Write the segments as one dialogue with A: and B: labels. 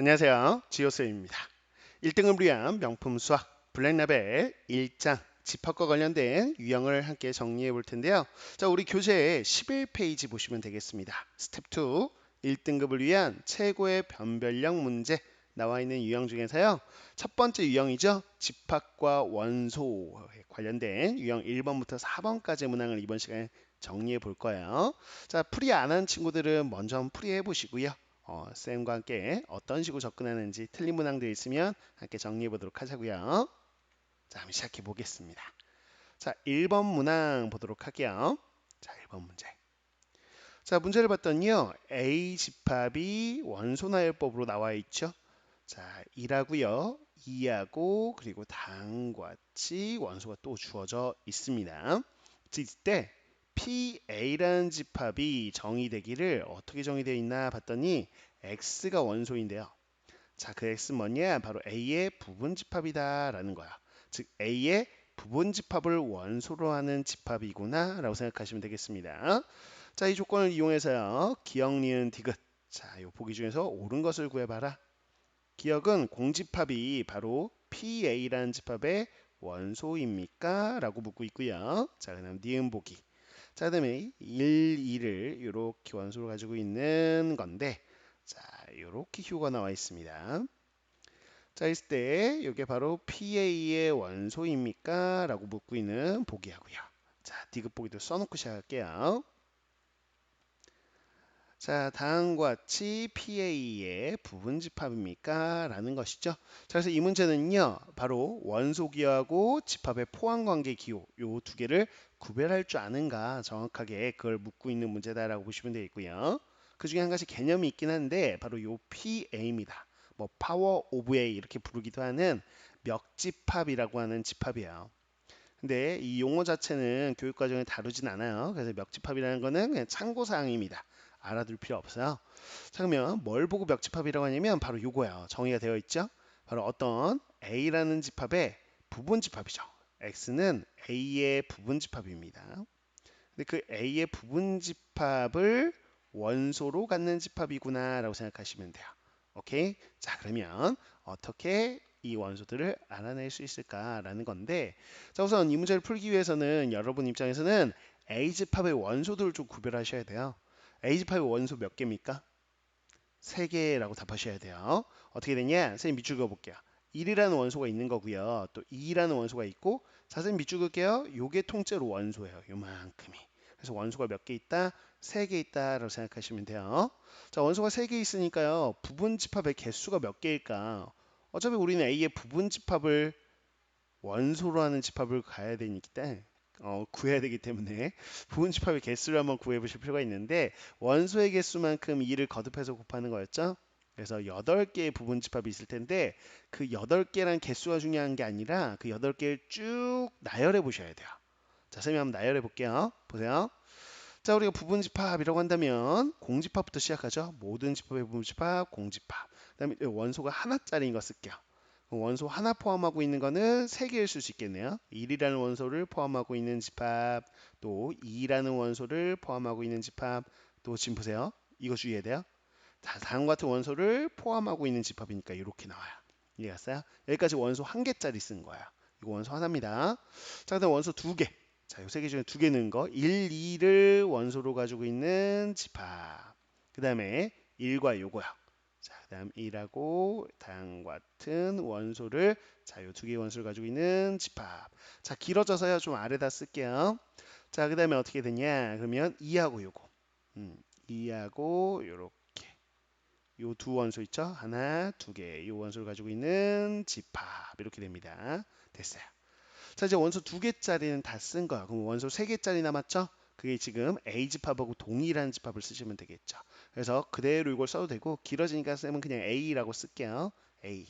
A: 안녕하세요. 지오쌤입니다. 1등급을 위한 명품 수학 블랙라벨 1장 집합과 관련된 유형을 함께 정리해 볼 텐데요. 자, 우리 교재 11페이지 보시면 되겠습니다. 스텝 2 1등급을 위한 최고의 변별력 문제 나와 있는 유형 중에서요. 첫 번째 유형이죠. 집합과 원소에 관련된 유형 1번부터 4번까지 문항을 이번 시간에 정리해 볼 거예요. 자, 풀이 안 한 친구들은 먼저 한번 풀이해 보시고요. 쌤과 함께 어떤 식으로 접근하는지 틀린 문항들 있으면 함께 정리해 보도록 하자고요. 자, 한번 시작해 보겠습니다. 자, 1번 문항 보도록 할게요. 자, 1번 문제. 자, 문제를 봤더니요. A 집합이 원소나열법으로 나와 있죠. 자, 1하고요. 2하고 그리고 다음과 같이 원소가 또 주어져 있습니다. 이때 PA라는 집합이 정의되기를 어떻게 정의되어 있나 봤더니 X가 원소인데요. 자, 그 X는 뭐냐? 바로 A의 부분집합이다 라는 거야. 즉 A의 부분집합을 원소로 하는 집합이구나 라고 생각하시면 되겠습니다. 자, 이 조건을 이용해서요. 기억, 니은, 디귿. 자, 요 보기 중에서 옳은 것을 구해봐라. 기억은 공집합이 바로 PA라는 집합의 원소입니까? 라고 묻고 있고요. 자, 그다음 니은 보기. 자, 그다음에 1, 2를 이렇게 원소로 가지고 있는 건데, 자, 이렇게 휴가 나와 있습니다. 자, 있을 때 이게 바로 PA의 원소입니까? 라고 묻고 있는 보기하고요. 자, 디귿 보기도 써놓고 시작할게요. 자, 다음과 같이 PA의 부분집합입니까? 라는 것이죠. 자, 그래서 이 문제는요, 바로 원소기하고 집합의 포함관계 기호 요 두 개를 구별할 줄 아는가 정확하게 그걸 묻고 있는 문제다라고 보시면 되겠고요. 그 중에 한 가지 개념이 있긴 한데 바로 요 PA입니다. 뭐 파워 오브 A 이렇게 부르기도 하는 멱집합이라고 하는 집합이에요. 근데 이 용어 자체는 교육과정에 다루진 않아요. 그래서 멱집합이라는 거는 그냥 참고사항입니다. 알아둘 필요 없어요. 자, 그러면 뭘 보고 멱집합이라고 하냐면 바로 요거예요. 정의가 되어 있죠. 바로 어떤 A라는 집합의 부분집합이죠. X는 A의 부분집합입니다. 근데 그 A의 부분집합을 원소로 갖는 집합이구나 라고 생각하시면 돼요. 오케이? 자, 그러면 어떻게 이 원소들을 알아낼 수 있을까라는 건데, 자, 우선 이 문제를 풀기 위해서는 여러분 입장에서는 A집합의 원소들을 좀 구별하셔야 돼요. A집합의 원소 몇 개입니까? 3개라고 답하셔야 돼요. 어떻게 되냐? 선생님 밑줄 그어볼게요. 1이라는 원소가 있는 거고요. 또 2라는 원소가 있고, 자, 선생님 밑줄 그을게요. 요게 통째로 원소예요. 요만큼이. 그래서 원소가 몇 개 있다? 3개 있다라고 생각하시면 돼요. 자, 원소가 3개 있으니까요. 부분집합의 개수가 몇 개일까? 어차피 우리는 A의 부분집합을 원소로 하는 집합을 가야 되기 때문에 구해야 되기 때문에 부분집합의 개수를 한번 구해 보실 필요가 있는데 원소의 개수만큼 2를 거듭해서 곱하는 거였죠. 그래서 8개의 부분집합이 있을 텐데 그 8개란 개수가 중요한 게 아니라 그 8개를 쭉 나열해 보셔야 돼요. 자, 선생님 한번 나열해 볼게요. 보세요. 자, 우리가 부분집합이라고 한다면 공집합부터 시작하죠. 모든 집합의 부분집합, 공집합. 그다음에 원소가 하나짜리인 거 쓸게요. 원소 하나 포함하고 있는 거는 3개일 수 있겠네요. 1이라는 원소를 포함하고 있는 집합, 또 2라는 원소를 포함하고 있는 집합, 또 지금 보세요. 이거 주의해야 돼요. 자, 다음 같은 원소를 포함하고 있는 집합이니까 이렇게 나와요. 이해갔어요? 여기까지 원소 한 개짜리 쓴 거야. 이거 원소 하나입니다. 자, 그다음 원소 두 개. 자, 요 세 개 중에 두 개 넣은 거. 1, 2를 원소로 가지고 있는 집합. 그 다음에 1과 요거요. 자, 그 다음 1하고 다음 같은 원소를 자, 요 두 개의 원소를 가지고 있는 집합. 자, 길어져서요. 좀 아래다 쓸게요. 자, 그 다음에 어떻게 되냐? 그러면 2하고 요거. 2하고 요렇게. 요 두 원소 있죠? 하나, 두 개. 이 원소를 가지고 있는 집합. 이렇게 됩니다. 됐어요. 자, 이제 원소 두 개짜리는 다 쓴 거야. 그럼 원소 세 개짜리 남았죠? 그게 지금 A 집합하고 동일한 집합을 쓰시면 되겠죠. 그래서 그대로 이걸 써도 되고 길어지니까 쌤은 그냥 A라고 쓸게요. A.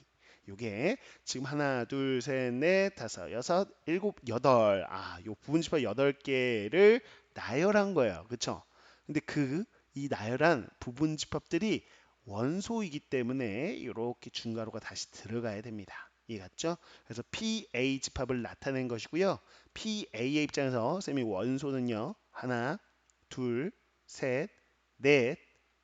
A: 요게 지금 하나, 둘, 셋, 넷, 다섯, 여섯, 일곱, 여덟. 요 부분 집합 8개를 나열한 거예요. 그쵸? 근데 이 나열한 부분 집합들이 원소이기 때문에 이렇게 중괄호가 다시 들어가야 됩니다. 이해갔죠? 그래서 PA 집합을 나타낸 것이고요. PA의 입장에서 쌤이 원소는요. 하나, 둘, 셋, 넷,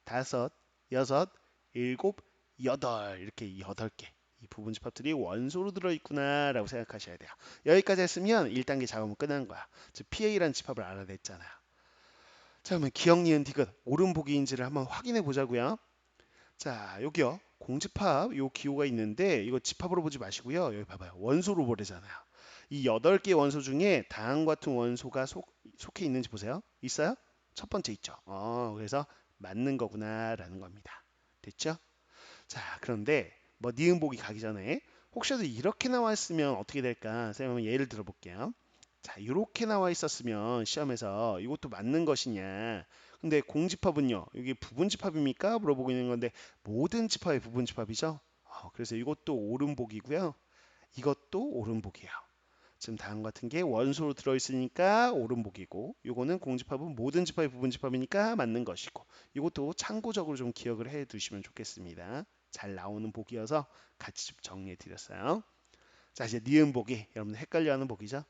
A: 다섯, 여섯, 일곱, 여덟 이렇게 여덟 개. 이 부분집합들이 원소로 들어있구나 라고 생각하셔야 돼요. 여기까지 했으면 1단계 작업은 끝난 거야. 즉 PA라는 집합을 알아냈잖아요. 자, 그러면 기억, 니은, 디귿 옳은 보기인지를 한번 확인해 보자고요. 자, 여기요. 공집합 요 기호가 있는데 이거 집합으로 보지 마시고요. 여기 봐봐요. 원소로 보래잖아요. 이 8개 원소 중에 다음과 같은 원소가 속해 있는지 보세요. 있어요? 첫 번째 있죠. 그래서 맞는 거구나라는 겁니다. 됐죠? 자, 그런데 뭐 니은 보기 가기 전에 혹시라도 이렇게 나와 있으면 어떻게 될까? 선생님 한번 예를 들어 볼게요. 자, 이렇게 나와 있었으면 시험에서 이것도 맞는 것이냐? 근데 공집합은요, 이게 부분집합입니까? 물어보고 있는 건데 모든 집합이 부분집합이죠. 그래서 이것도 오른복이고요. 이것도 오른복이에요. 지금 다음 같은 게 원소로 들어있으니까 오른복이고 요거는 공집합은 모든 집합이 부분집합이니까 맞는 것이고 이것도 참고적으로 좀 기억을 해 두시면 좋겠습니다. 잘 나오는 복이어서 같이 좀 정리해 드렸어요. 자, 이제 니은 보기 여러분들 헷갈려하는 복이죠.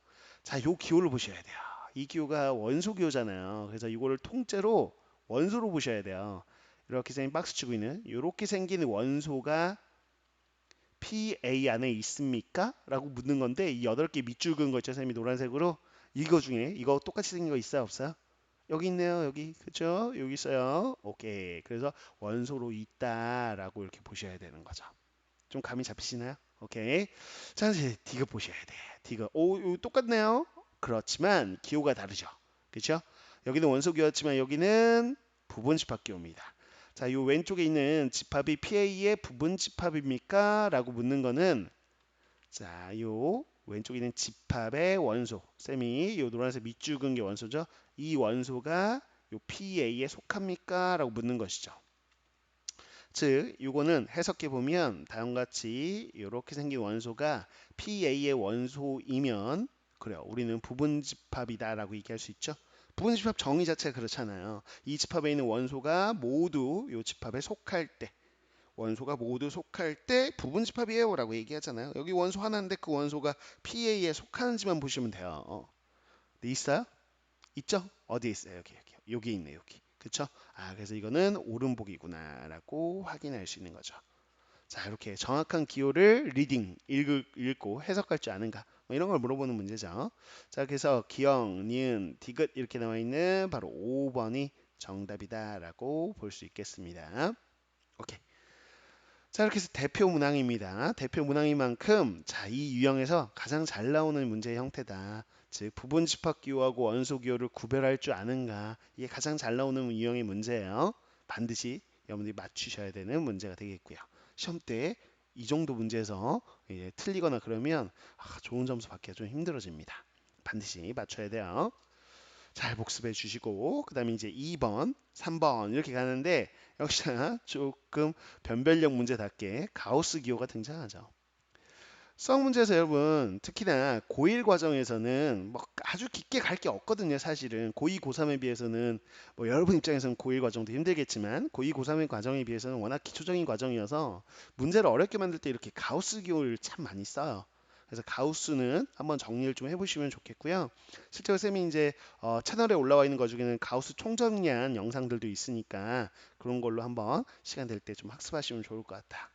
A: 자, 요 기호를 보셔야 돼요. 이 기호가 원소 기호잖아요. 그래서 이거를 통째로 원소로 보셔야 돼요. 이렇게 생긴 박스 치고 있는 이렇게 생긴 원소가 PA 안에 있습니까? 라고 묻는 건데 이 8개 밑줄 그은 거 있죠? 선생님이 노란색으로 이거 중에 이거 똑같이 생긴 거 있어요? 없어요? 여기 있네요. 여기. 그죠? 여기 있어요. 오케이. 그래서 원소로 있다라고 이렇게 보셔야 되는 거죠. 좀 감이 잡히시나요? 오케이. 자, 이제 디귿 보셔야 돼. 디귿. 오, 이거 똑같네요. 그렇지만 기호가 다르죠. 그렇죠? 여기는 원소 기호였지만 여기는 부분 집합 기호입니다. 자, 요 왼쪽에 있는 집합이 PA의 부분 집합입니까? 라고 묻는 거는 자, 요 왼쪽에 있는 집합의 원소. 쌤이 요 노란색 밑줄 그은 게 원소죠. 이 원소가 요 PA에 속합니까? 라고 묻는 것이죠. 즉, 이거는 해석해 보면 다음과 같이 이렇게 생긴 원소가 PA의 원소이면 그래요. 우리는 부분집합이다라고 얘기할 수 있죠. 부분집합 정의 자체가 그렇잖아요. 이 집합에 있는 원소가 모두 이 집합에 속할 때 원소가 모두 속할 때 부분집합이에요라고 얘기하잖아요. 여기 원소 하나인데 그 원소가 PA에 속하는지만 보시면 돼요. 네, 있어요? 있죠? 어디에 있어요? 여기 있네 여기. 그쵸? 그래서 이거는 오른복이구나라고 확인할 수 있는 거죠. 자, 이렇게 정확한 기호를 리딩 읽고 해석할 줄 아는가? 뭐 이런 걸 물어보는 문제죠. 자, 그래서 기억, 니은, 디귿 이렇게 나와 있는 바로 5번이 정답이다라고 볼 수 있겠습니다. 오케이. 자, 이렇게 해서 대표 문항입니다. 대표 문항인 만큼 자, 이 유형에서 가장 잘 나오는 문제의 형태다. 즉 부분 집합 기호하고 원소 기호를 구별할 줄 아는가? 이게 가장 잘 나오는 유형의 문제예요. 반드시 여러분들이 맞추셔야 되는 문제가 되겠고요. 시험 때 이 정도 문제에서 틀리거나 그러면 좋은 점수 받기가 좀 힘들어집니다. 반드시 맞춰야 돼요. 잘 복습해 주시고 그 다음에 이제 2번, 3번 이렇게 가는데 역시나 조금 변별력 문제답게 가우스 기호가 등장하죠. 수학 문제에서 여러분 특히나 고1 과정에서는 뭐 아주 깊게 갈 게 없거든요. 사실은 고2, 고3에 비해서는 뭐 여러분 입장에서는 고1 과정도 힘들겠지만 고2, 고3의 과정에 비해서는 워낙 기초적인 과정이어서 문제를 어렵게 만들 때 이렇게 가우스 기호를 참 많이 써요. 그래서 가우스는 한번 정리를 좀 해보시면 좋겠고요. 실제로 쌤이 이제 채널에 올라와 있는 것 중에는 가우스 총정리한 영상들도 있으니까 그런 걸로 한번 시간 될 때 좀 학습하시면 좋을 것 같다.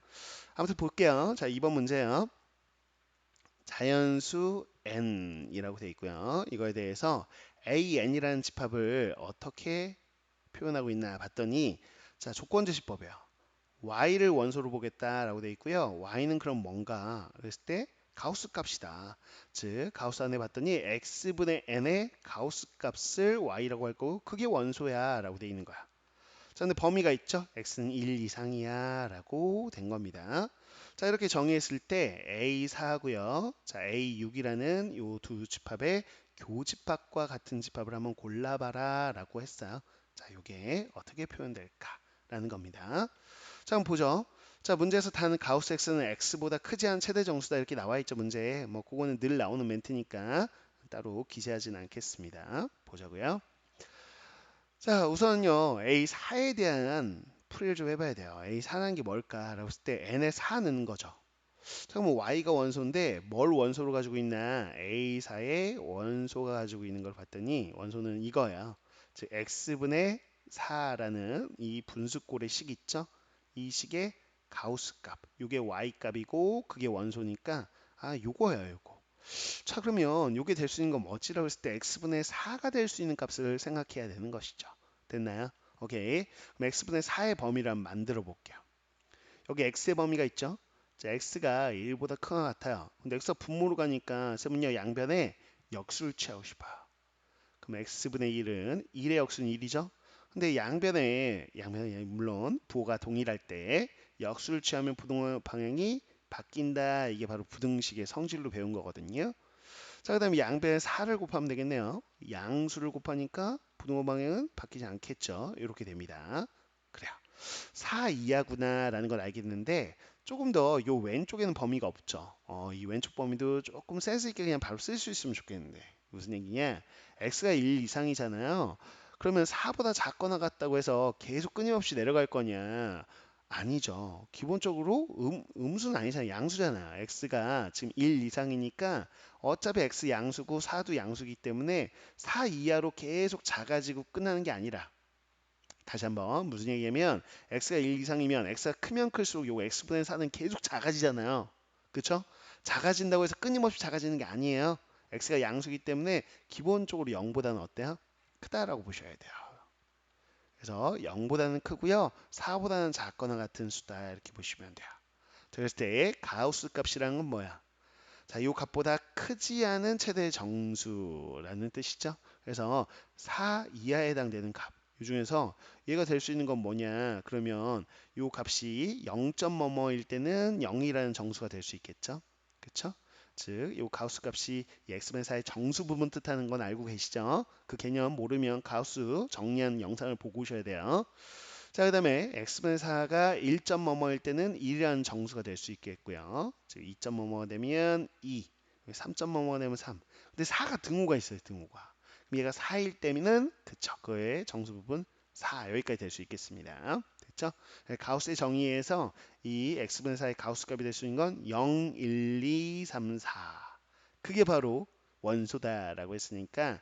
A: 아무튼 볼게요. 자, 2번 문제예요. 자연수 n이라고 되어 있고요. 이거에 대해서 an이라는 집합을 어떻게 표현하고 있나 봤더니 자, 조건제시법이에요. y를 원소로 보겠다라고 되어 있고요. y는 그럼 뭔가 그랬을 때 가우스 값이다. 즉 가우스 안에 봤더니 x분의 n의 가우스 값을 y라고 할 거고 그게 원소야 라고 되어 있는 거야. 자, 근데 범위가 있죠. x는 1 이상이야 라고 된 겁니다. 자, 이렇게 정의했을 때 A4고요. 자, A6이라는 요 두 집합의 교집합과 같은 집합을 한번 골라봐라 라고 했어요. 자, 요게 어떻게 표현될까 라는 겁니다. 자, 한번 보죠. 자, 문제에서 단 가우스 x는 x보다 크지 않은 최대 정수다 이렇게 나와 있죠. 문제에. 뭐 그거는 늘 나오는 멘트니까 따로 기재하진 않겠습니다. 보자고요. 자, 우선요, A4에 대한 풀이를 좀 해봐야 돼요. A4라는 게 뭘까라고 했을 때 n의 4 넣는 거죠. 자, 그럼 y가 원소인데 뭘 원소로 가지고 있나? A4에 원소가 가지고 있는 걸 봤더니 원소는 이거야. 즉 x분의 4라는 이 분수꼴의 식 있죠? 이 식의 가우스 값. 요게 y 값이고 그게 원소니까 요거예요, 요거. 자, 그러면 요게 될 수 있는 건 뭐지라고 했을 때 x분의 4가 될 수 있는 값을 생각해야 되는 것이죠. 됐나요? 오케이. 그럼 x분의 4의 범위를 한번 만들어 볼게요. 여기 x의 범위가 있죠? 자, x가 1보다 큰 것 같아요. 근데 x가 분모로 가니까 쌤은요 양변에 역수를 취하고 싶어요. 그럼 x분의 1은 1의 역수는 1이죠? 근데 양변에 물론 부호가 동일할 때 역수를 취하면 부등호 방향이 바뀐다. 이게 바로 부등식의 성질로 배운 거거든요. 자, 그 다음에 양변에 4를 곱하면 되겠네요. 양수를 곱하니까 부등호 방향은 바뀌지 않겠죠. 이렇게 됩니다. 그래요. 4 이하구나라는 걸 알겠는데 조금 더 요 왼쪽에는 범위가 없죠. 이 왼쪽 범위도 조금 센스 있게 그냥 바로 쓸 수 있으면 좋겠는데 무슨 얘기냐? x가 1 이상이잖아요. 그러면 4보다 작거나 같다고 해서 계속 끊임없이 내려갈 거냐? 아니죠. 기본적으로 음수는 아니잖아요. 양수잖아요. x가 지금 1 이상이니까 어차피 x 양수고 4도 양수기 때문에 4 이하로 계속 작아지고 끝나는 게 아니라 다시 한번 무슨 얘기냐면 x가 1 이상이면 x가 크면 클수록 요 x분의 4는 계속 작아지잖아요. 그쵸? 작아진다고 해서 끊임없이 작아지는 게 아니에요. x가 양수기 때문에 기본적으로 0보다는 어때요? 크다라고 보셔야 돼요. 그래서 0보다는 크고요. 4보다는 작거나 같은 수다 이렇게 보시면 돼요. 그랬을 때 가우스 값이라는 건 뭐야? 자, 이 값보다 크지 않은 최대 정수라는 뜻이죠. 그래서 4 이하에 해당되는 값. 이 중에서 얘가 될 수 있는 건 뭐냐? 그러면 이 값이 0. 뭐뭐일 때는 0이라는 정수가 될 수 있겠죠. 그렇죠? 즉, 이 가우스 값이 이 x분의 4의 정수 부분 뜻하는 건 알고 계시죠? 그 개념 모르면 가우스 정리한 영상을 보고 오셔야 돼요. 자, 그 다음에 x분의 4가 1점 뭐뭐일 때는 1이라는 정수가 될 수 있겠고요. 즉 2점 뭐뭐가 되면 2, 3점 뭐뭐가 되면 3. 근데 4가 등호가 있어요, 등호가. 그럼 얘가 4일 때면은 그쵸, 그의 정수 부분 4 여기까지 될 수 있겠습니다. 됐죠? 가우스의 정의에서 이 x분의 4의 가우스 값이 될 수 있는 건 0, 1, 2, 3, 4. 그게 바로 원소다라고 했으니까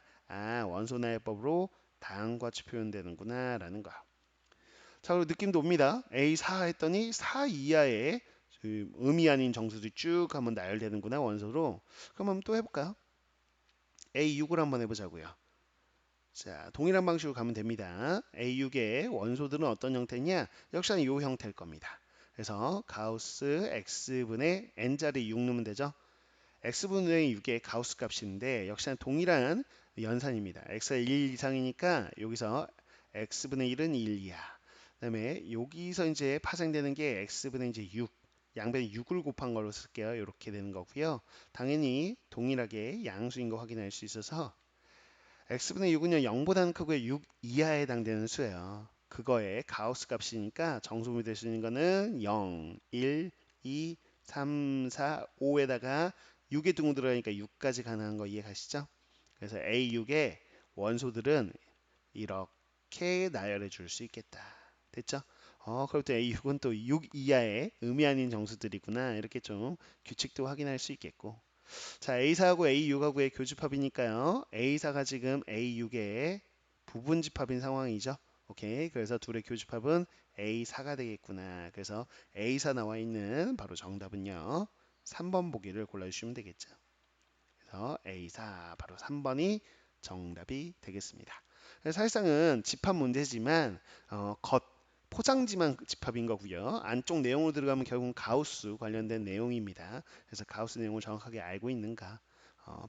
A: 원소나해법으로 다음과 같이 표현되는구나 라는 거. 자, 그리고 느낌도 옵니다. A4 했더니 4 이하의 의미 아닌 정수들이 쭉 한번 나열되는구나 원소로. 그럼 한번 또 해볼까요? A6을 한번 해보자고요. 자, 동일한 방식으로 가면 됩니다. A6의 원소들은 어떤 형태냐? 역시나 이 형태일 겁니다. 그래서 가우스 x분의 n자리 6 넣으면 되죠. x분의 6의 가우스 값인데 역시나 동일한 연산입니다. x가 1 이상이니까 여기서 x분의 1은 1 이하. 그다음에 여기서 이제 파생되는 게 x분의 이제 6. 양변에 6을 곱한 걸로 쓸게요. 이렇게 되는 거고요. 당연히 동일하게 양수인 거 확인할 수 있어서 x분의 6은요 0보다는 크고 6 이하에 해당되는 수예요. 그거의 가우스 값이니까 정수분이 될 수 있는 거는 0, 1, 2, 3, 4, 5에다가 6의 등호 들어가니까 6까지 가능한 거 이해가시죠? 그래서 A6의 원소들은 이렇게 나열해 줄 수 있겠다. 됐죠? 그럴 때 A6은 또 6 이하의 의미 아닌 정수들이구나. 이렇게 좀 규칙도 확인할 수 있겠고. 자, A4하고 A6하고의 교집합이니까요. A4가 지금 A6의 부분집합인 상황이죠. 오케이. 그래서 둘의 교집합은 A4가 되겠구나. 그래서 A4 나와 있는 바로 정답은요. 3번 보기를 골라주시면 되겠죠. 그래서 A4 바로 3번이 정답이 되겠습니다. 사실상은 집합 문제지만 겉 포장지만 집합인 거고요. 안쪽 내용으로 들어가면 결국은 가우스 관련된 내용입니다. 그래서 가우스 내용을 정확하게 알고 있는가?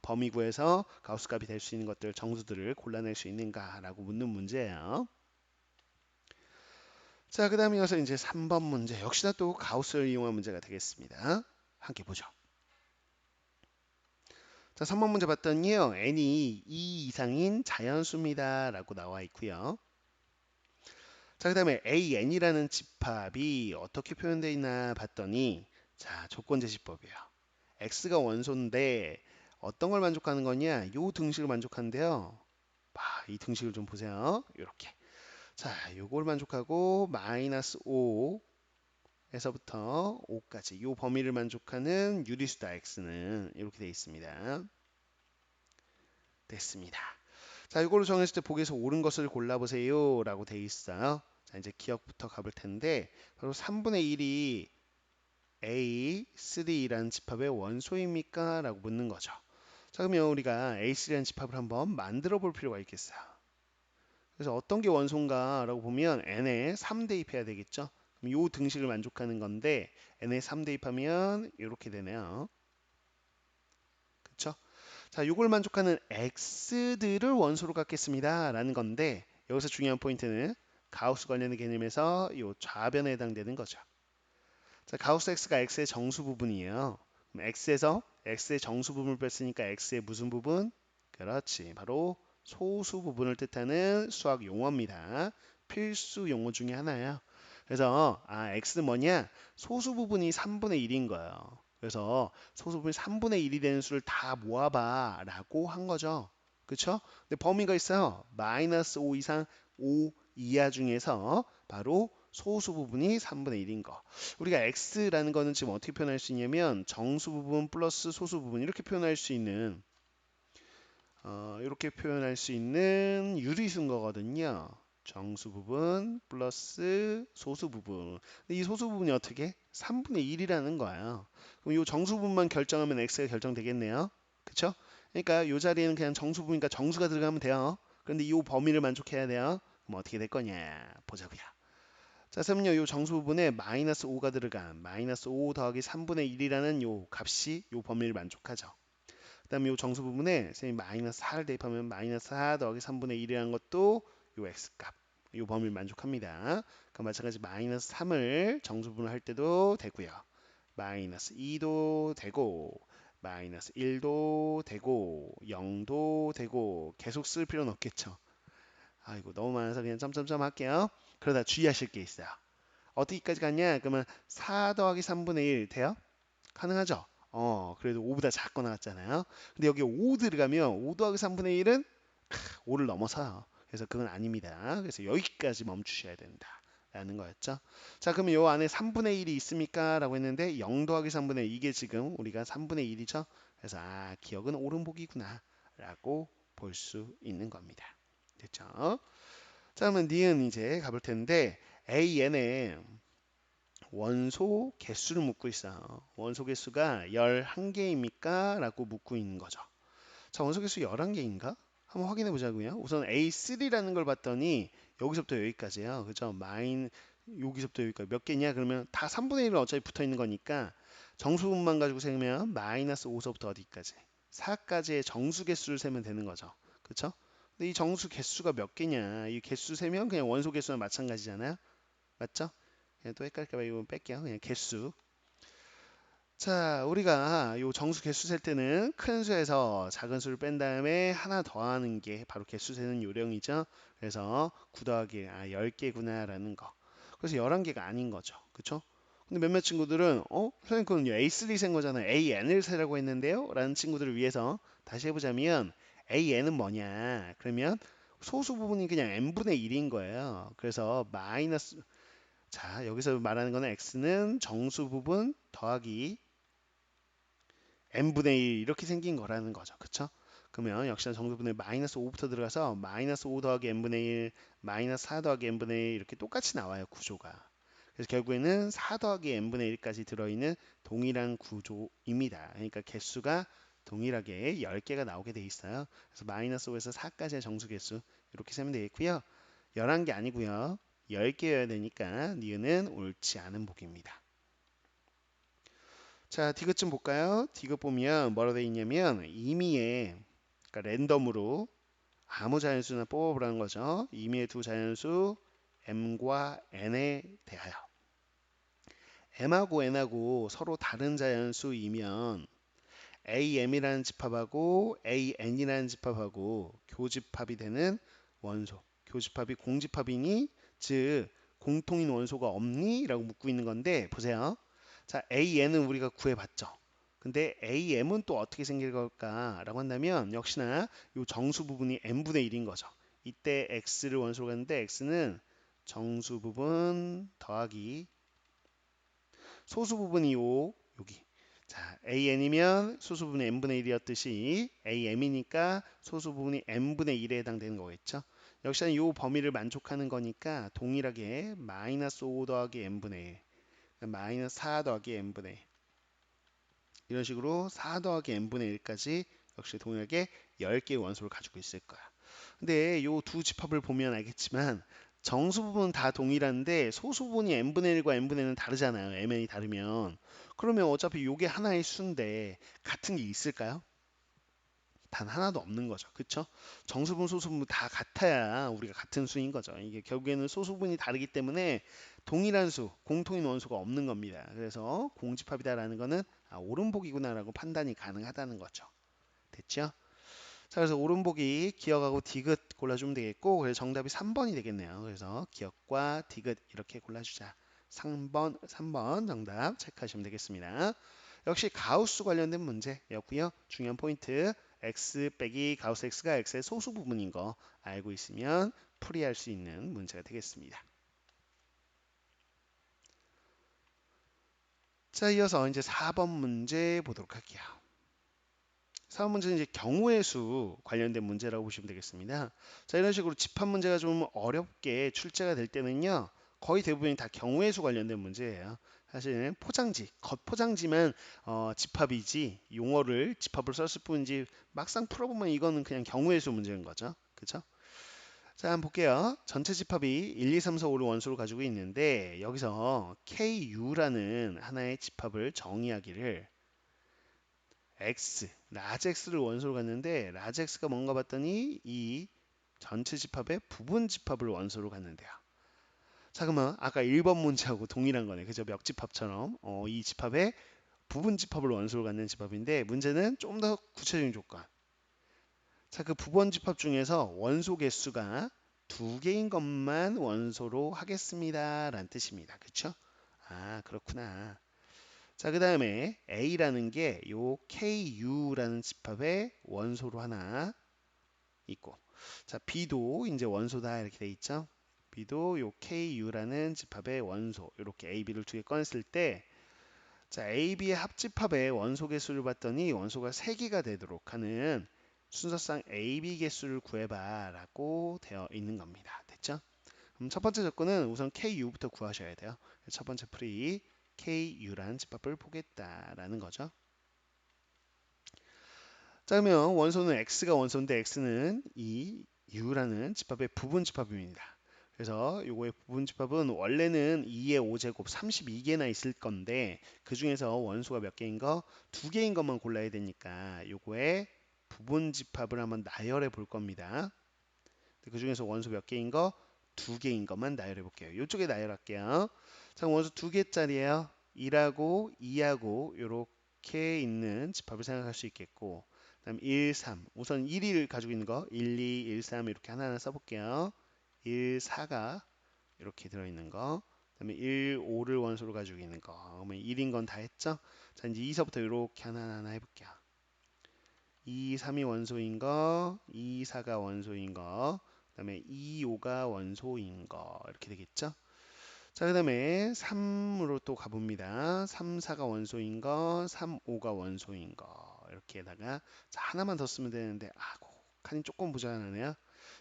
A: 범위 구에서 가우스 값이 될 수 있는 것들 정수들을 골라낼 수 있는가라고 묻는 문제예요. 자, 그 다음에 이어서 이제 3번 문제 역시나 또 가우스를 이용한 문제가 되겠습니다. 함께 보죠. 자, 3번 문제 봤더니요. n이 2 이상인 자연수입니다. 라고 나와 있고요. 자, 그 다음에 AN이라는 집합이 어떻게 표현되어 있나 봤더니 자, 조건제시법이에요. X가 원소인데 어떤 걸 만족하는 거냐? 요 등식을 만족하는데요. 이 등식을 좀 보세요. 이렇게. 자, 요걸 만족하고 마이너스 5에서부터 5까지 요 범위를 만족하는 유리수다 X는 이렇게 되어 있습니다. 됐습니다. 자, 이걸로 정했을 때 보기에서 옳은 것을 골라보세요 라고 되어 있어요. 자, 이제 기억부터 가볼 텐데 바로 3분의 1이 A3라는 집합의 원소입니까? 라고 묻는 거죠. 자, 그러면 우리가 A3라는 집합을 한번 만들어 볼 필요가 있겠어요. 그래서 어떤 게 원소인가 라고 보면 n에 3 대입해야 되겠죠. 그럼 이 등식을 만족하는 건데 n에 3 대입하면 이렇게 되네요. 그쵸? 자, 요걸 만족하는 x들을 원소로 갖겠습니다 라는 건데 여기서 중요한 포인트는 가우스 관련의 개념에서 요 좌변에 해당되는 거죠. 자, 가우스 x가 x의 정수 부분이에요. 그럼 x에서 x의 정수 부분을 뺐으니까 x의 무슨 부분? 그렇지. 바로 소수 부분을 뜻하는 수학 용어입니다. 필수 용어 중에 하나예요. 그래서 x는 뭐냐? 소수 부분이 3분의 1인 거예요. 그래서 소수 부분이 3분의 1이 되는 수를 다 모아봐 라고 한 거죠. 그쵸? 근데 범위가 있어요. 마이너스 5 이상 5 이하 중에서 바로 소수 부분이 3분의 1인 거. 우리가 x라는 거는 지금 어떻게 표현할 수 있냐면 정수 부분 플러스 소수 부분 이렇게 표현할 수 있는 이렇게 표현할 수 있는 유리수인 거거든요. 정수 부분 플러스 소수 부분. 근데 이 소수 부분이 어떻게? 3분의 1이라는 거예요. 그럼 이 정수 부분만 결정하면 x가 결정되겠네요. 그쵸? 그러니까 이 자리에는 그냥 정수 부분이니까 정수가 들어가면 돼요. 그런데 이 범위를 만족해야 돼요. 그럼 어떻게 될 거냐? 보자고요. 자, 그럼요. 요 정수 부분에 마이너스 5가 들어간 마이너스 5 더하기 3분의 1이라는 요 값이 요 범위를 만족하죠. 그 다음에 요 정수 부분에 선생님 마이너스 4를 대입하면 마이너스 4 더하기 3분의 1이라는 것도 요 x값, 요 범위를 만족합니다. 그럼 마찬가지 마이너스 3을 정수 부분을 할 때도 되고요. 마이너스 2도 되고 마이너스 1도 되고 0도 되고 계속 쓸 필요는 없겠죠. 아이고 너무 많아서 그냥 점점점 할게요. 그러다 주의하실 게 있어요. 어디까지 갔냐? 그러면 4 더하기 3분의 1 돼요? 가능하죠? 그래도 5보다 작거나 같잖아요. 근데 여기 5 들어가면 5 더하기 3분의 1은 5를 넘어서요. 그래서 그건 아닙니다. 그래서 여기까지 멈추셔야 된다. 라는 거였죠. 자, 그러면 요 안에 3분의 1이 있습니까? 라고 했는데 0 더하기 3분의 1 이게 지금 우리가 3분의 1이죠. 그래서 기억은 오른복이구나 라고 볼 수 있는 겁니다. 됐죠? 자, 그러면 니은 이제 가볼 텐데 AN에 원소 개수를 묻고 있어요. 원소 개수가 11개입니까? 라고 묻고 있는 거죠. 자, 원소 개수 11개인가? 한번 확인해 보자고요. 우선 A3라는 걸 봤더니 여기서부터 여기까지예요. 그죠? 여기서부터 여기까지 몇 개냐? 그러면 다 3분의 1은 어차피 붙어 있는 거니까 정수분만 가지고 세면 마이너스 5서부터 어디까지? 4까지의 정수 개수를 세면 되는 거죠. 그쵸? 근데 이 정수 개수가 몇 개냐? 이 개수 세면 그냥 원소 개수랑 마찬가지잖아요. 맞죠? 그냥 또 헷갈릴까봐 이거 뺄게요. 그냥 개수. 자, 우리가 요 정수 개수 셀 때는 큰 수에서 작은 수를 뺀 다음에 하나 더하는 게 바로 개수 세는 요령이죠. 그래서 9 더하기 10개구나 라는 거. 그래서 11개가 아닌 거죠. 그쵸? 근데 몇몇 친구들은 선생님 그건 A3 센 거잖아요. AN을 세라고 했는데요. 라는 친구들을 위해서 다시 해보자면 AN은 뭐냐? 그러면 소수 부분이 그냥 n분의 1인 거예요. 그래서 마이너스 자, 여기서 말하는 거는 x는 정수 부분 더하기 n분의 1 이렇게 생긴 거라는 거죠. 그쵸? 그러면 역시나 정수분의 마이너스 5부터 들어가서 마이너스 5 더하기 n분의 1, 마이너스 4 더하기 n분의 1 이렇게 똑같이 나와요. 구조가. 그래서 결국에는 4 더하기 n분의 1까지 들어있는 동일한 구조입니다. 그러니까 개수가 동일하게 10개가 나오게 돼 있어요. 그래서 마이너스 5에서 4까지의 정수 개수 이렇게 세면 되겠고요. 11개 아니고요. 10개여야 되니까 니은은 옳지 않은 복입니다. 자, 디귿 좀 볼까요? 디귿 보면 뭐라고 돼 있냐면 임의의 그러니까 랜덤으로 아무 자연수나 뽑아보라는 거죠. 임의의 두 자연수 m과 n에 대하여 m하고 n하고 서로 다른 자연수이면 am이라는 집합하고 an이라는 집합하고 교집합이 되는 원소. 교집합이 공집합이니 즉 공통인 원소가 없니? 라고 묻고 있는 건데 보세요. 자, an은 우리가 구해봤죠. 근데 am은 또 어떻게 생길 걸까라고 한다면 역시나 이 정수 부분이 n분의 1인 거죠. 이때 x를 원소로 갔는데 x는 정수 부분 더하기 소수 부분이 여기. 자, AN이면 소수 부분이 n분의 1이었듯이 AM이니까 소수 부분이 n분의 1에 해당되는 거겠죠. 역시나 이 범위를 만족하는 거니까 동일하게 마이너스 5 더하기 n분의 1, 마이너스 4 더하기 n분의 1 이런 식으로 4 더하기 n분의 1까지 역시 동일하게 10개의 원소를 가지고 있을 거야. 근데 이 두 집합을 보면 알겠지만 정수 부분은 다 동일한데 소수 부분이 n분의 1과 n분의 1은 다르잖아요. mn이 다르면. 그러면 어차피 이게 하나의 수인데 같은 게 있을까요? 단 하나도 없는 거죠. 그쵸? 정수분, 소수분 다 같아야 우리가 같은 수인 거죠. 이게 결국에는 소수분이 다르기 때문에 동일한 수, 공통인 원소가 없는 겁니다. 그래서 공집합이다라는 거는 오름복이구나라고 판단이 가능하다는 거죠. 됐죠? 자, 그래서 오른보기 기억하고 디귿 골라주면 되겠고, 그래서 정답이 3번이 되겠네요. 그래서 기억과 디귿 이렇게 골라주자. 3번 정답 체크하시면 되겠습니다. 역시 가우스 관련된 문제였고요. 중요한 포인트, x 빼기 가우스 x가 x의 소수 부분인 거 알고 있으면 풀이할 수 있는 문제가 되겠습니다. 자, 이어서 이제 4번 문제 보도록 할게요. 4번 문제는 이제 경우의 수 관련된 문제라고 보시면 되겠습니다. 자, 이런 식으로 집합 문제가 좀 어렵게 출제가 될 때는요. 거의 대부분이 다 경우의 수 관련된 문제예요. 사실은 포장지, 겉포장지만 집합이지 용어를 집합을 썼을 뿐이지 막상 풀어보면 이거는 그냥 경우의 수 문제인 거죠. 그쵸? 자, 한번 볼게요. 전체 집합이 1, 2, 3, 4, 5를 원소로 가지고 있는데 여기서 KU라는 하나의 집합을 정의하기를 x, 라지 x를 원소로 갔는데 라지 x가 뭔가 봤더니 이 전체 집합의 부분 집합을 원소로 갔는데요. 자, 그러면 아까 1번 문제하고 동일한 거네. 그죠? 멱집합처럼 이 집합의 부분 집합을 원소로 갖는 집합인데 문제는 좀 더 구체적인 조건. 자, 그 부분 집합 중에서 원소 개수가 두 개인 것만 원소로 하겠습니다. 라는 뜻입니다. 그쵸? 아, 그렇구나. 자, 그 다음에 A라는 게 요 KU라는 집합의 원소로 하나 있고, 자, B도 이제 원소다 이렇게 돼 있죠. B도 요 KU라는 집합의 원소, 이렇게 A, B를 두 개 꺼냈을 때, 자, A, B의 합집합의 원소 개수를 봤더니 원소가 3개가 되도록 하는 순서상 A, B 개수를 구해봐라고 되어 있는 겁니다. 됐죠? 그럼 첫 번째 조건은 우선 KU부터 구하셔야 돼요. 첫 번째 풀이 KU라는 집합을 보겠다라는 거죠. 자, 그러면 원소는 x가 원소인데 x는 이 u라는 집합의 부분 집합입니다. 그래서 요거의 부분 집합은 원래는 2의 5제곱 32개나 있을 건데 그 중에서 원소가 몇 개인 거? 2개인 것만 골라야 되니까 요거의 부분 집합을 한번 나열해 볼 겁니다. 그 중에서 원소 몇 개인 거? 2개인 것만 나열해 볼게요. 이쪽에 나열할게요. 자, 원소 2개짜리예요. 1하고 2하고 이렇게 있는 집합을 생각할 수 있겠고 그다음 1, 3. 우선 1을 가지고 있는 거 1, 2, 1, 3 이렇게 하나하나 써볼게요. 1, 4가 이렇게 들어있는 거. 그다음에 1, 5를 원소로 가지고 있는 거. 그러면 1인 건 다 했죠? 자, 이제 2서부터 이렇게 하나하나 해볼게요. 2, 3이 원소인 거, 2, 4가 원소인 거, 그 다음에 2, 5가 원소인 거 이렇게 되겠죠? 자, 그 다음에 3으로 또 가봅니다. 3, 4가 원소인 거, 3, 5가 원소인 거 이렇게다가 자, 하나만 더 쓰면 되는데 칸이 조금 부족하네요.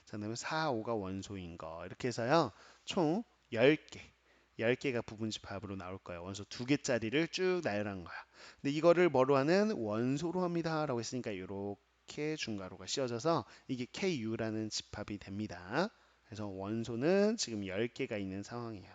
A: 자, 그다음에 4, 5가 원소인 거 이렇게 해서요. 총 10개. 10개가 부분집합으로 나올 거예요. 원소 2개짜리를 쭉 나열한 거야. 근데 이거를 뭐로 하는 원소로 합니다. 라고 했으니까 이렇게 중괄호가 씌워져서 이게 KU라는 집합이 됩니다. 그래서 원소는 지금 10개가 있는 상황이에요.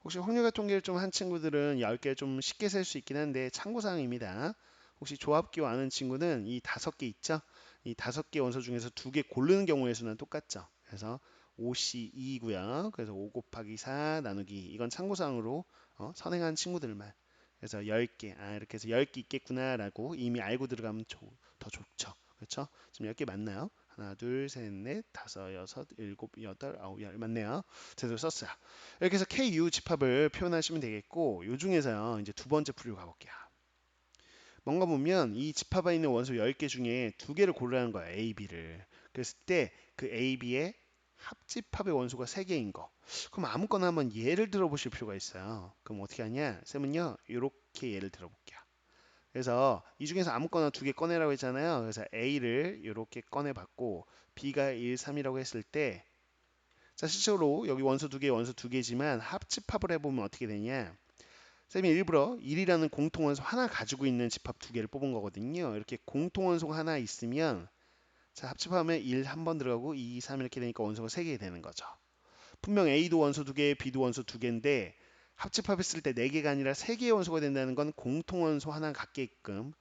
A: 혹시 확률과 통계를 좀 한 친구들은 10개 좀 쉽게 셀 수 있긴 한데 참고사항입니다. 혹시 조합기호 아는 친구는 이 5개 있죠? 이 5개 원소 중에서 2개 고르는 경우의 수는 똑같죠. 그래서 5C2이고요. 그래서 5 곱하기 4 나누기 이건 참고사항으로 선행한 친구들만. 그래서 10개, 이렇게 해서 10개 있겠구나라고 이미 알고 들어가면 더 좋죠. 그렇죠? 지금 10개 맞나요? 하나, 둘, 셋, 넷, 다섯, 여섯, 일곱, 여덟, 아홉, 열 맞네요. 제대로 썼어요. 이렇게 해서 KU 집합을 표현하시면 되겠고 요 중에서요 이제 두 번째 풀이로 가볼게요. 뭔가 보면 이 집합에 있는 원소 10개 중에 2개를 고르라는 거예요. A, B를. 그랬을 때 그 A, B의 합집합의 원소가 3개인 거. 그럼 아무거나 한번 예를 들어보실 필요가 있어요. 그럼 어떻게 하냐? 쌤은요 이렇게 예를 들어볼게요. 그래서 이 중에서 아무거나 두 개 꺼내라고 했잖아요. 그래서 A를 이렇게 꺼내봤고 B가 1, 3이라고 했을 때 자, 실제로 여기 원소 두 개지만 합집합을 해보면 어떻게 되냐? 쌤이 일부러 1이라는 공통원소 하나 가지고 있는 집합 두 개를 뽑은 거거든요. 이렇게 공통원소가 하나 있으면 자, 합집하면 1 한 번 들어가고 2, 3 이렇게 되니까 원소가 3개 되는 거죠. 분명 A도 원소 두 개, B도 원소 두 개인데 합집합했을 때 4개가 아니라 3개의 원소가 된다는 건 공통원소 하나 갖게끔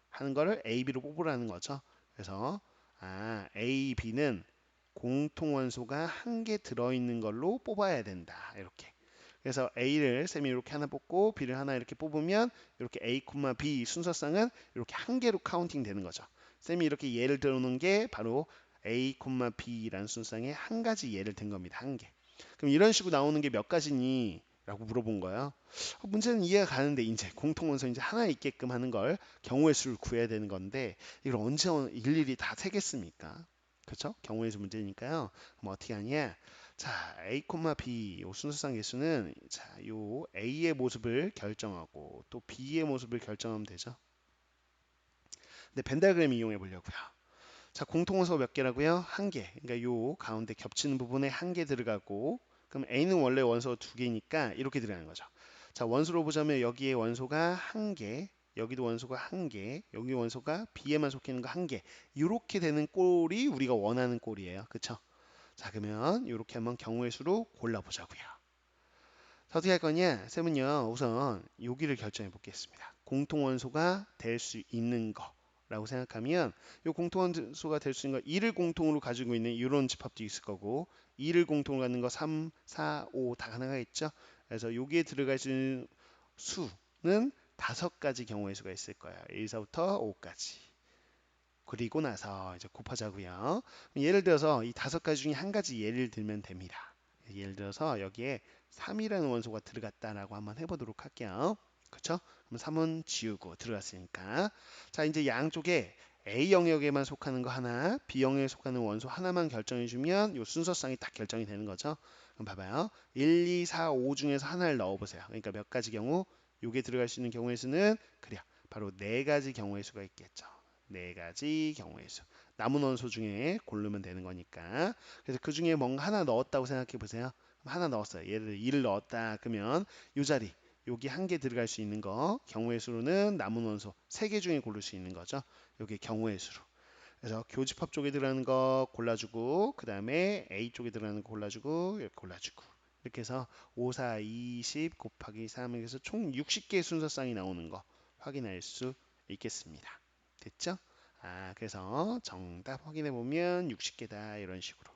A: 하는 거를 A, B로 뽑으라는 거죠. 그래서 A, B는 공통원소가 한 개 들어있는 걸로 뽑아야 된다. 이렇게. 그래서 A를 쌤이 이렇게 하나 뽑고 B를 하나 이렇게 뽑으면 이렇게 A, B 순서상은 이렇게 한 개로 카운팅 되는 거죠. 쌤이 이렇게 예를 들어놓은 게 바로 A, B라는 순서상에 한 가지 예를 든 겁니다. 한 개. 그럼 이런 식으로 나오는 게 몇 가지니? 라고 물어본 거예요. 문제는 이해가 가는데 이제 공통원소 이제 하나 있게끔 하는 걸 경우의 수를 구해야 되는 건데 이걸 언제 일일이 다 세겠습니까? 그렇죠? 경우의 수 문제니까요. 그럼 어떻게 하냐? 자, A, B 요 순서상 개수는 자, 요 A의 모습을 결정하고 또 B의 모습을 결정하면 되죠. 근데 벤다그램 이용해 보려고요. 자, 공통원소 몇 개라고요? 한 개. 그러니까 요 가운데 겹치는 부분에 한 개 들어가고 그럼 A는 원래 원소 두 개니까 이렇게 들어가는 거죠. 자, 원소로 보자면 여기에 원소가 한 개, 여기도 원소가 한 개, 여기 원소가 B에만 속해 있는 거 한 개. 이렇게 되는 꼴이 우리가 원하는 꼴이에요. 그쵸? 자, 그러면 이렇게 한번 경우의 수로 골라보자고요. 자, 어떻게 할 거냐? 쌤은요, 우선 여기를 결정해 보겠습니다. 공통원소가 될 수 있는 거라고 생각하면 이 공통원소가 될 수 있는 거 2를 공통으로 가지고 있는 이런 집합도 있을 거고 2를 공통으로 갖는 거 3, 4, 5 다 가능하겠죠? 그래서 여기에 들어갈 수 있는 수는 5가지 경우의 수가 있을 거예요. 1서부터 5까지. 그리고 나서 이제 곱하자고요. 예를 들어서 이 5가지 중에 한 가지 예를 들면 됩니다. 예를 들어서 여기에 3이라는 원소가 들어갔다라고 한번 해보도록 할게요. 그렇죠? 그럼 3은 지우고 들어갔으니까. 자, 이제 양쪽에 A 영역에만 속하는 거 하나, B 영역에 속하는 원소 하나만 결정해주면 이 순서상이 딱 결정이 되는 거죠. 그럼 봐봐요. 1, 2, 4, 5 중에서 하나를 넣어보세요. 그러니까 몇 가지 경우? 요게 들어갈 수 있는 경우의 수는 그래요. 바로 4가지 경우의 수가 있겠죠. 4가지 경우의 수. 남은 원소 중에 고르면 되는 거니까. 그래서 그 중에 뭔가 하나 넣었다고 생각해 보세요. 하나 넣었어요. 예를 들어 2를 넣었다. 그러면 이 자리, 여기 한 개 들어갈 수 있는 거, 경우의 수로는 남은 원소 3개 중에 고를 수 있는 거죠. 여기 경우의 수로. 그래서 교집합 쪽에 들어가는 거 골라주고, 그 다음에 A 쪽에 들어가는 거 골라주고, 이렇게 골라주고. 이렇게 해서 5, 4, 20 곱하기 3을 해서 총 60개의 순서상이 나오는 거 확인할 수 있겠습니다. 됐죠? 그래서 정답 확인해 보면 60개다 이런 식으로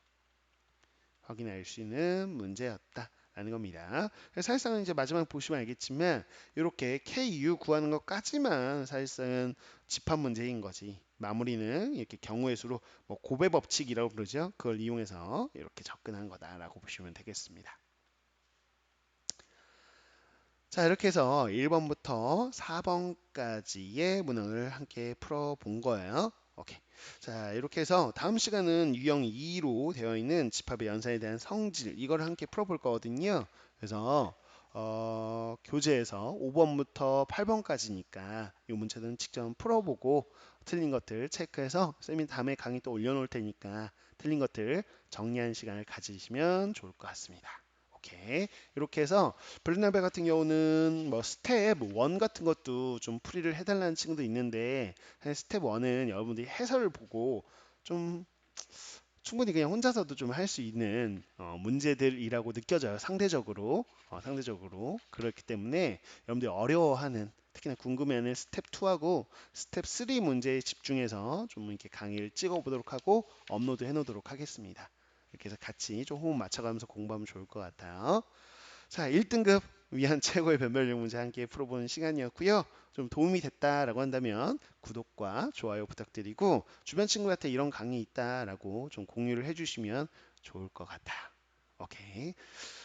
A: 확인할 수 있는 문제였다. 라는 겁니다. 사실상은 이제 마지막 보시면 알겠지만 이렇게 KU 구하는 것까지만 사실상은 집합 문제인 거지. 마무리는 이렇게 경우의 수로 뭐 고배 법칙이라고 부르죠. 그걸 이용해서 이렇게 접근한 거다라고 보시면 되겠습니다. 자, 이렇게 해서 1번부터 4번까지의 문항을 함께 풀어본 거예요. 오케이. 자, 이렇게 해서 다음 시간은 유형 2로 되어 있는 집합의 연산에 대한 성질, 이걸 함께 풀어볼 거거든요. 그래서 교재에서 5번부터 8번까지니까 이 문제들은 직접 풀어보고 틀린 것들 체크해서 쌤이 다음에 강의 또 올려놓을 테니까 틀린 것들 정리하는 시간을 가지시면 좋을 것 같습니다. 오케이. 이렇게 해서 블루나베 같은 경우는 뭐 스텝 1 같은 것도 좀 풀이를 해달라는 친구도 있는데 사실 스텝 1은 여러분들이 해설을 보고 좀 충분히 그냥 혼자서도 좀 할 수 있는 문제들이라고 느껴져요. 상대적으로 그렇기 때문에 여러분들이 어려워하는 특히나 궁금해하는 스텝 2하고 스텝 3 문제에 집중해서 좀 이렇게 강의를 찍어 보도록 하고 업로드 해 놓도록 하겠습니다. 이렇게 해서 같이 좀 호흡 맞춰가면서 공부하면 좋을 것 같아요. 자, 1등급 위한 최고의 변별력 문제 함께 풀어보는 시간이었고요. 좀 도움이 됐다라고 한다면 구독과 좋아요 부탁드리고 주변 친구한테 이런 강의 있다라고 좀 공유를 해주시면 좋을 것 같아요. 오케이.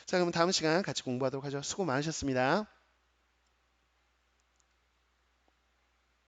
A: 자, 그럼 다음 시간 같이 공부하도록 하죠. 수고 많으셨습니다.